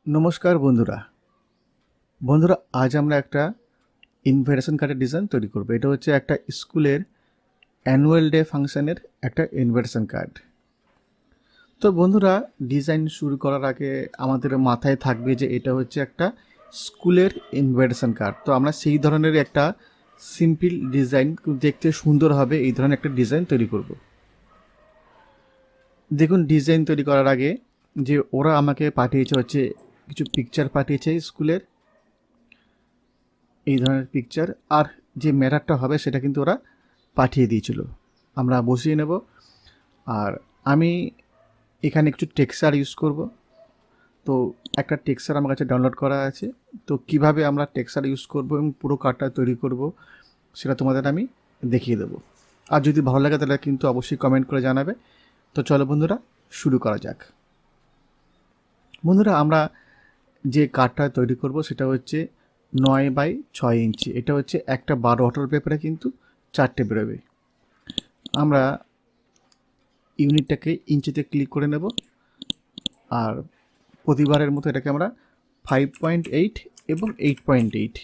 নমস্কার বন্ধুরা। বন্ধুরা আজ আমরা একটা ইনভিটেশন কার্ডের ডিজাইন তৈরি করব। এটা হচ্ছে একটা স্কুলের অ্যানুয়াল ডে ফাংশনের একটা ইনভিটেশন কার্ড। তো বন্ধুরা ডিজাইন শুরু করার আগে আমাদের মাথায় থাকবে যে এটা হচ্ছে একটা স্কুলের ইনভিটেশন কার্ড। তো আমরা সেই ধরনের একটা সিম্পল ডিজাইন, দেখতে সুন্দর হবে এই ধরনের একটা ডিজাইন তৈরি করব। দেখুন ডিজাইন তৈরি করার আগে যে ওরা আমাকে পাঠিয়েছে হচ্ছে কিছু পিকচার পাঠিয়েছে স্কুলের, এই ধরনের পিকচার, আর যে ম্যাটারটা হবে সেটা কিন্তু ওরা পাঠিয়ে দিয়েছিল। আমরা বসিয়ে নেব। আর আমি এখানে একটু টেক্সচার ইউজ করব। তো একটা টেক্সচার আমার কাছে ডাউনলোড করা আছে। তো কিভাবে আমরা টেক্সচার ইউজ করব এবং পুরো কার্ডটা তৈরি করব সেটা তোমাদের আমি দেখিয়ে দেবো। আর যদি ভালো লাগে তাহলে কিন্তু অবশ্যই কমেন্ট করে জানাবে। তো চলো বন্ধুরা শুরু করা যাক। বন্ধুরা আমরা যে কার্ডটা তৈরি করব সেটা হচ্ছে 9x6 ইঞ্চি। এটা হচ্ছে একটা 12 পেপারে কিন্তু 4টে বেরোবে। আমরা ইউনিটটাকে ইঞ্চিতে ক্লিক করে নেব। আর প্রতিবারের মতো এটাকে আমরা 5.8 এবং 8.8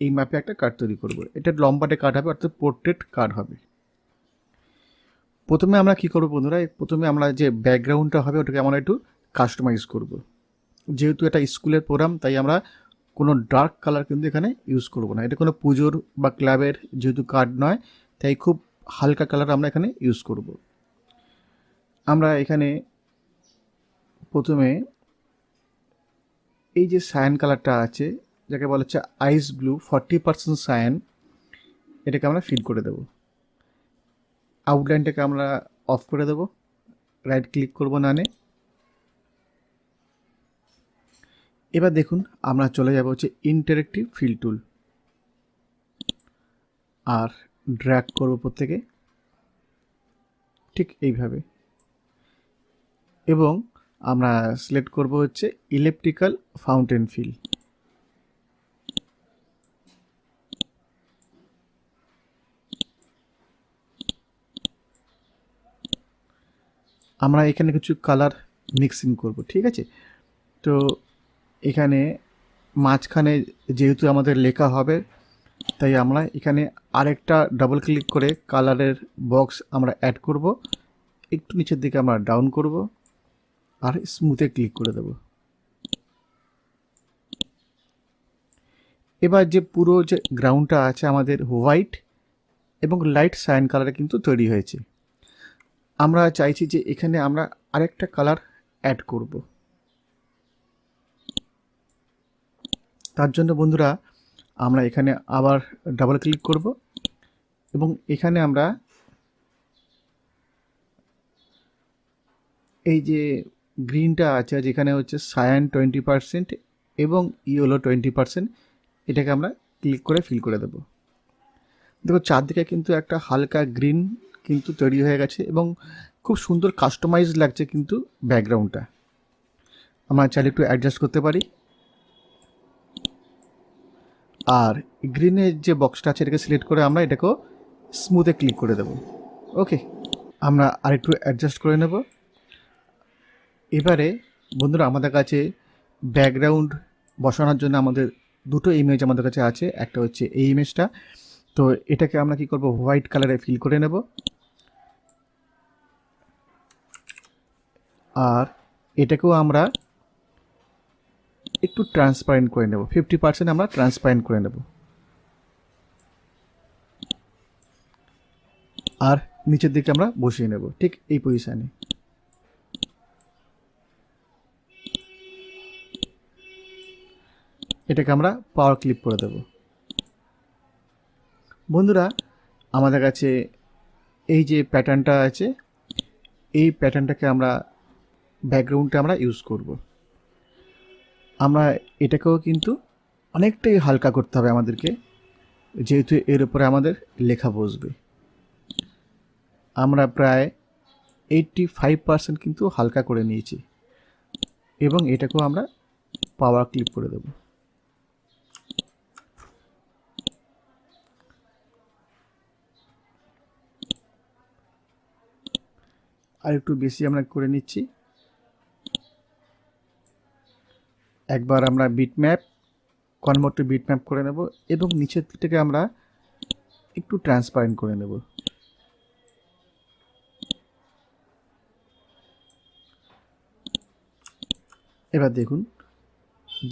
এই ম্যাপে একটা কার্ড তৈরি করব। এটা লম্বাটে কার্ড হবে, অর্থাৎ পোর্ট্রেট কার্ড হবে। প্রথমে আমরা কি করব বন্ধুরা, প্রথমে আমরা যে ব্যাকগ্রাউন্ডটা হবে ওটাকে আমরা একটু কাস্টমাইজ করব। যেহেতু এটা স্কুলের প্রোগ্রাম তাই আমরা কোনো ডার্ক কালার কিন্তু এখানে ইউজ করব না। এটা কোনো পুজোর বা ক্লাবের যেহেতু কার্ড নয়, তাই খুব হালকা কালার আমরা এখানে ইউজ করব। আমরা এখানে প্রথমে এই যে সায়ান কালারটা আছে, যাকে বলা হচ্ছে আইস ব্লু, 40% সায়ান, এটাকে আমরা ফিল করে দেব। আউটলাইনটাকে আমরা অফ করে দেব, রাইট ক্লিক করব নানে। এবার দেখুন আমরা চলে যাব হচ্ছে ইন্টারেক্টিভ ফিল টুল, আর ড্র্যাগ করব প্রত্যেকে ঠিক এইভাবে, এবং আমরা সিলেক্ট করব হচ্ছে ইলেকট্রিক্যাল ফাউন্টেন ফিল। আমরা এখানে কিছু কালার মিক্সিং করব, ঠিক আছে। তো এখানে মাঝখানে যেহেতু আমাদের লেখা হবে তাই আমরা এখানে আরেকটা ডাবল ক্লিক করে কালারের বক্স আমরা অ্যাড করব। একটু নিচের দিকে আমরা ডাউন করব আর স্মুথে ক্লিক করে দেব। এবার যে পুরো যে গ্রাউন্ডটা আছে আমাদের হোয়াইট এবং লাইট সায়ান কালারে কিন্তু তৈরি হয়েছে। আমরা চাইছি যে এখানে আমরা আরেকটা কালার অ্যাড করব। তার জন্য বন্ধুরা আমরা এখানে আবার ডাবল ক্লিক করব এবং এখানে আমরা এই যে গ্রিনটা আছে যেখানে হচ্ছে সায়ান 20% এবং ইয়েলো 20%, এটাকে আমরা ক্লিক করে ফিল করে দেব। দেখো চারদিকে কিন্তু একটা হালকা গ্রিন কিন্তু তৈরি হয়ে গেছে এবং খুব সুন্দর কাস্টমাইজ লাগছে কিন্তু ব্যাকগ্রাউন্ডটা। আমরা চাইলে একটু অ্যাডজাস্ট করতে পারি। আর গ্রিনের যে বক্সটা আছে এটাকে সিলেক্ট করে আমরা এটাকেও স্মুথে ক্লিক করে দেব। ওকে, আমরা আরেকটু অ্যাডজাস্ট করে নেব। এবারে বন্ধুরা আমাদের কাছে ব্যাকগ্রাউন্ড বসানোর জন্য আমাদের দুটো ইমেজ আমাদের কাছে আছে। একটা হচ্ছে এই ইমেজটা, তো এটাকে আমরা কি করব, হোয়াইট কালারে ফিল করে নেব। আর এটাকেও আমরা একটু ট্রান্সপারেন্ট করে নেব, 50% আমরা ট্রান্সপারেন্ট করে নেব। আর নিচের দিকে আমরা বসিয়ে নেব ঠিক এই পজিশানে। এটাকে আমরা পাওয়ার ক্লিপ করে দেব। বন্ধুরা আমাদের কাছে এই যে প্যাটার্নটা আছে, এই প্যাটার্নটাকে আমরা ব্যাকগ্রাউন্ডে আমরা ইউজ করব। আমরা এটাকেও কিন্তু অনেকটাই হালকা করতে হবে আমাদেরকে, যেহেতু এর উপরে আমাদের লেখা বসবে। আমরা প্রায় 85% কিন্তু হালকা করে নিয়েছি এবং এটাকেও আমরা পাওয়ার ক্লিপ করে দেব। আর একটু বেশি আমরা করে নিচ্ছি। একবার আমরা বিটম্যাপ কনভার্ট টু বিটম্যাপ করে নেব এবং নিচের থেকে আমরা একটু ট্রান্সপারেন্ট করে নেব। এবার দেখুন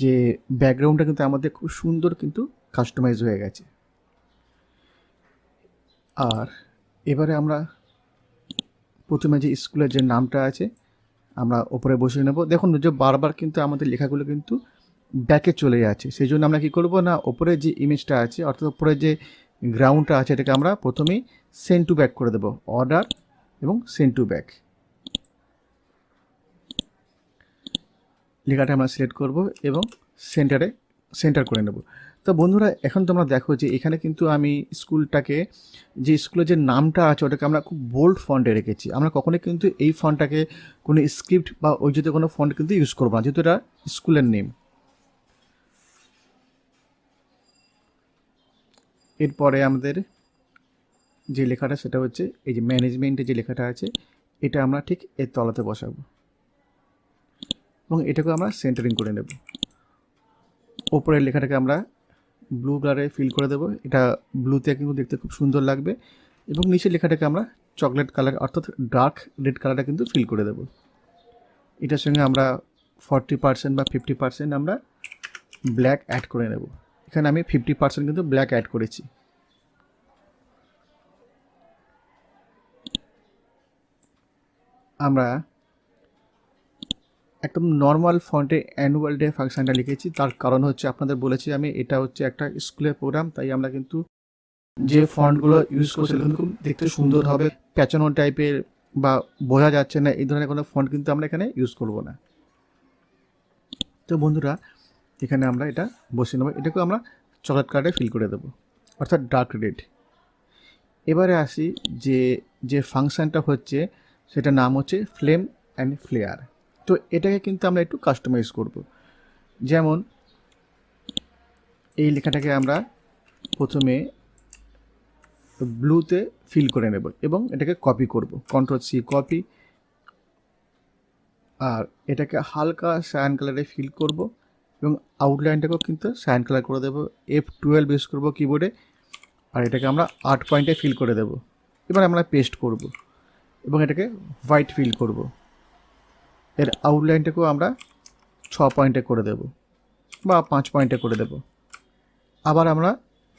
যে ব্যাকগ্রাউন্ডটা কিন্তু আমাদের খুব সুন্দর কিন্তু কাস্টমাইজ হয়ে গেছে। আর এবারে আমরা প্রথমে যে স্কুলের যে নামটা আছে আমরা ওপরে বসিয়ে নেব। দেখুন যে বারবার কিন্তু আমাদের লেখাগুলো কিন্তু ব্যাকে চলে যাচ্ছে, সেই জন্য আমরা কী করবো না, ওপরে যে ইমেজটা আছে অর্থাৎ ওপরে যে গ্রাউন্ডটা আছে এটাকে আমরা প্রথমেই সেন্ড টু ব্যাক করে দেবো, অর্ডার এবং সেন্ড টু ব্যাক। লেখাটা আমরা সিলেক্ট করব এবং সেন্টার করে নেব। তো বন্ধুরা এখন তোমরা দেখো যে এখানে কিন্তু আমি স্কুলটাকে, যে স্কুলের যে নামটা আছে ওটাকে আমরা খুব বোল্ড ফন্টে রেখেছি। আমরা কখনোই কিন্তু এই ফন্টটাকে কোনো স্ক্রিপ্ট বা ওই যদি কোনো ফন্ট কিন্তু ইউজ করবো না, যেহেতু এটা স্কুলের নেম। এরপরে আমাদের যে লেখাটা সেটা হচ্ছে এই যে ম্যানেজমেন্টে যে লেখাটা আছে এটা আমরা ঠিক এর তলাতে বসাবো এবং এটাকে আমরা সেন্টারিং করে নেব। ওপরের লেখাটাকে আমরা ব্লু কালারে ফিল করে দেবো, এটা ব্লুতে কিন্তু দেখতে খুব সুন্দর লাগবে। এবং নিচের লেখাটাকে আমরা চকলেট কালার অর্থাৎ ডার্ক রেড কালারটা কিন্তু ফিল করে দেবো। এটার সঙ্গে আমরা 40% বা 50% আমরা ব্ল্যাক অ্যাড করে নেব। এখানে আমি 50% কিন্তু ব্ল্যাক অ্যাড করেছি। আমরা একদম নর্মাল ফন্টে অ্যানুয়াল ডে ফাংশনটা লিখেছি, তার কারণ হচ্ছে আপনাদের বলেছি আমি এটা হচ্ছে একটা স্কুলের প্রোগ্রাম, তাই আমরা কিন্তু যে ফন্টগুলো ইউজ করছি সেগুলো খুব দেখতে সুন্দর হবে, প্যাচানো টাইপের বা বোঝা যাচ্ছে না এই ধরনের কোনো ফন্ট কিন্তু আমরা এখানে ইউজ করব না। তো বন্ধুরা এখানে আমরা এটা বসিয়ে নেব, এটাকে আমরা চকলেট কালারে ফিল করে দেবো অর্থাৎ ডার্ক রেড। এবারে আসি যে যে ফাংশনটা হচ্ছে সেটার নাম হচ্ছে ফ্লেম অ্যান্ড ফ্লেয়ার। তো এটাকে কিন্তু আমরা একটু কাস্টমাইজ করব। যেমন এই লেখাটাকে আমরা প্রথমে ব্লুতে ফিল করে নেব এবং এটাকে কপি করব, কন্ট্রোল সি কপি। আর এটাকে হালকা সায়ান কালারে ফিল করব এবং আউটলাইনটাকেও কিন্তু সায়ান কালার করে দেবো, F12 ইউজ করবো কিবোর্ডে। আর এটাকে আমরা 8 পয়েন্টে ফিল করে দেব। এবার আমরা পেস্ট করব এবং এটাকে হোয়াইট ফিল করব। এর আউটলাইনটাকেও আমরা 6 পয়েন্টে করে দেব বা 5 পয়েন্টে করে দেব। আবার আমরা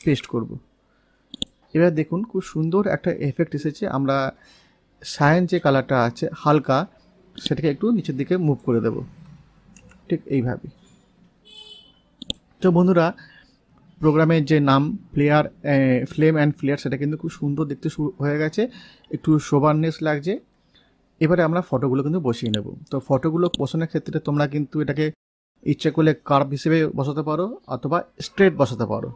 পেস্ট করব। এবার দেখুন খুব সুন্দর একটা এফেক্ট এসেছে। আমরা সায়ান যে কালারটা আছে হালকা সেটাকে একটু নিচের দিকে মুভ করে দেব, ঠিক এইভাবে। তো বন্ধুরা প্রোগ্রামের যে নাম ফ্লেম অ্যান্ড ফ্লেয়ার সেটা কিন্তু খুব সুন্দর দেখতে হয়ে গেছে, একটু সোবারনেস লাগছে। এবারে আমরা ফটোগুলো কিন্তু বসিয়ে নেব। তো ফটোগুলো বসানোর ক্ষেত্রে তোমরা কিন্তু এটাকে ইচ্ছে করলে কার্ভ হিসেবে বসাতে পারো অথবা স্ট্রেট বসাতে পারো।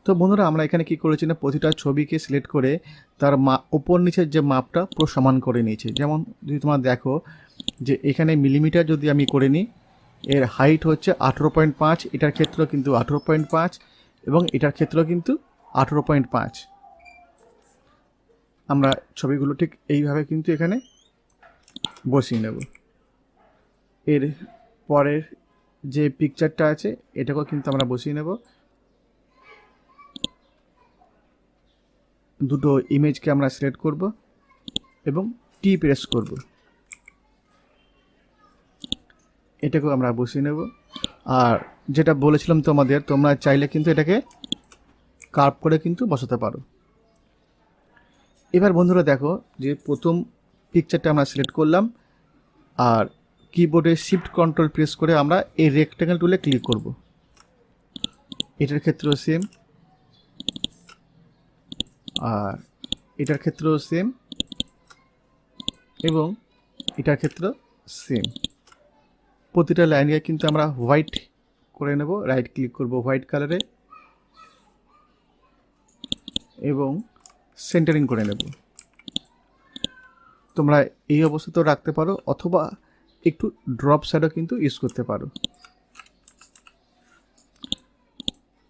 তো বন্ধুরা আমরা এখানে কি করেছি না, প্রতিটা ছবিকে সিলেক্ট করে তার ওপর নিচের যে মাপটা পুরো সমান করে নিয়েছি। যেমন যদি তোমরা দেখো যে এখানে মিলিমিটার যদি আমি করে নিই, এর হাইট হচ্ছে 18.5, এটার ক্ষেত্রেও কিন্তু 18.5 এবং এটার ক্ষেত্রেও কিন্তু 18.5। আমরা ছবিগুলো ঠিক এইভাবে কিন্তু এখানে বসিয়ে নেব। এর পরের যে পিকচারটা আছে এটাকেও কিন্তু আমরা বসিয়ে নেব। দুটো ইমেজকে আমরা সিলেক্ট করব এবং টি প্রেস করব, এটাকেও আমরা বসিয়ে নেব। আর যেটা বলেছিলাম তোমাদের, তোমরা চাইলে কিন্তু এটাকে কার্ভ করে কিন্তু বসাতে পারো। এবার বন্ধুরা দেখো যে প্রথম পিকচারটা আমরা সিলেক্ট করলাম আর কিবোর্ডে শিফট কন্ট্রোল প্রেস করে আমরা এই রেক্ট্যাঙ্গেল টুলে ক্লিক করব। এটার ক্ষেত্রেও সেম, আর এটার ক্ষেত্রেও সেম এবং এটার ক্ষেত্রেও সেম। প্রতিটা লাইনকে কিন্তু আমরা হোয়াইট করে নেব, রাইট ক্লিক করব হোয়াইট কালারে এবং সেন্টারিং করে নেব। তোমরা এই অবস্থাতেও রাখতে পারো অথবা একটু ড্রপ শ্যাডো কিন্তু ইউজ করতে পারো।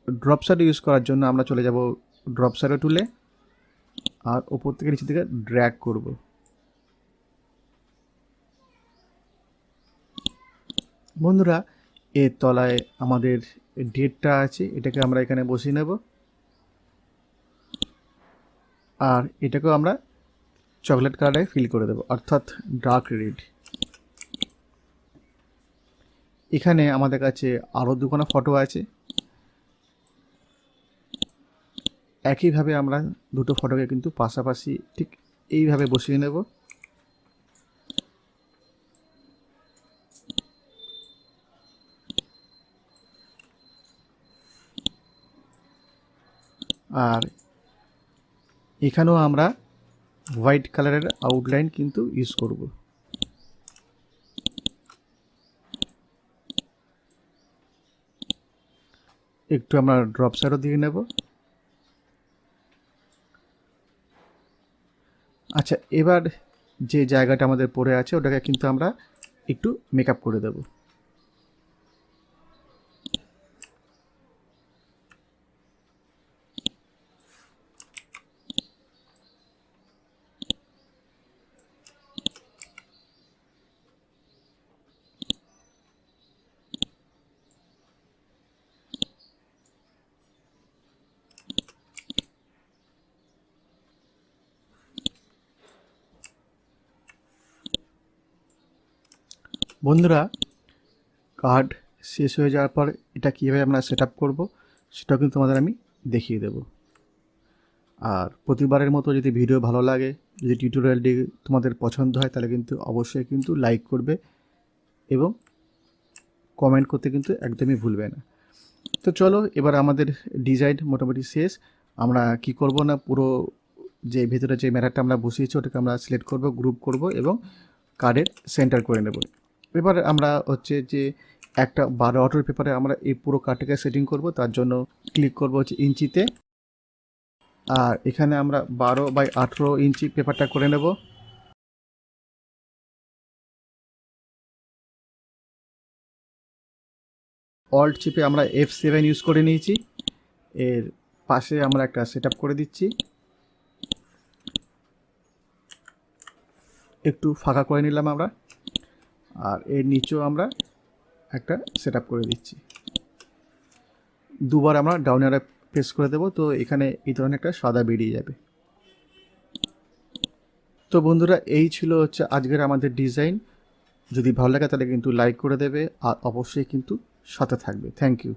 ড্রপ শ্যাডো ইউজ করার জন্য আমরা চলে যাব ড্রপ শ্যাডো টুলে আর ওপর থেকে নিচের দিকে ড্র্যাগ করব। বন্ধুরা এর তলায় আমাদের ডেটটা আছে, এটাকে আমরা এখানে বসিয়ে নেব। আর এটাকেও আমরা চকলেট কালারে ফিল করে দেব, অর্থাৎ ডার্ক রেড। এখানে আমাদের কাছে আরও দুখানা ফটো আছে। একইভাবে আমরা দুটো ফটোকে কিন্তু পাশাপাশি ঠিক এইভাবে বসিয়ে নেব। আর এখানেও আমরা হোয়াইট কালারের আউটলাইন কিন্তু ইউজ করব। একটু আমরা ড্রপ শ্যাডো দিয়ে নেব। আচ্ছা, এবার যে জায়গাটা আমাদের পড়ে আছে ওটাকে কিন্তু আমরা একটু মেকআপ করে দেব। বন্ধুরা, কার্ড শেষ হয়ে যাওয়ার পর এটা কীভাবে আমরা সেট আপ করবো সেটাও কিন্তু তোমাদের আমি দেখিয়ে দেব। আর প্রতিবারের মতো যদি ভিডিও ভালো লাগে, যদি টিউটোরিয়ালটি তোমাদের পছন্দ হয়, তাহলে কিন্তু অবশ্যই কিন্তু লাইক করবে এবং কমেন্ট করতে কিন্তু একদমই ভুলবে না। তো চলো, এবার আমাদের ডিজাইন মোটামুটি শেষ। আমরা কি করব না, পুরো যে ভেতরে যে ম্যাটারটা আমরা বসিয়েছি ওটাকে আমরা সিলেক্ট করব, গ্রুপ করব এবং কার্ডের সেন্টার করে নেব। এবার আমরা হচ্ছে যে একটা 12 পেপারে আমরা এই পুরো কার্ডটাকে সেটিং করব। তার জন্য ক্লিক করব হচ্ছে ইঞ্চিতে, আর এখানে আমরা 12x18 ইঞ্চি পেপারটা করে নেব। অল্ট চিপে আমরা F7 ইউজ করে নিয়েছি। এর পাশে আমরা একটা সেট আপ করে দিচ্ছি, একটু ফাঁকা করে নিলাম আমরা। আর এর নিচেও আমরা একটা সেট আপ করে দিচ্ছি। দুবার আমরা ডাউন অ্যারো প্রেস করে দেবো, তো এখানে এই ধরনের একটা সাদা বেরিয়ে যাবে। তো বন্ধুরা, এই ছিল হচ্ছে আজকের আমাদের ডিজাইন। যদি ভালো লাগে তাহলে কিন্তু লাইক করে দেবে, আর অবশ্যই কিন্তু সাথে থাকবে। Thank you.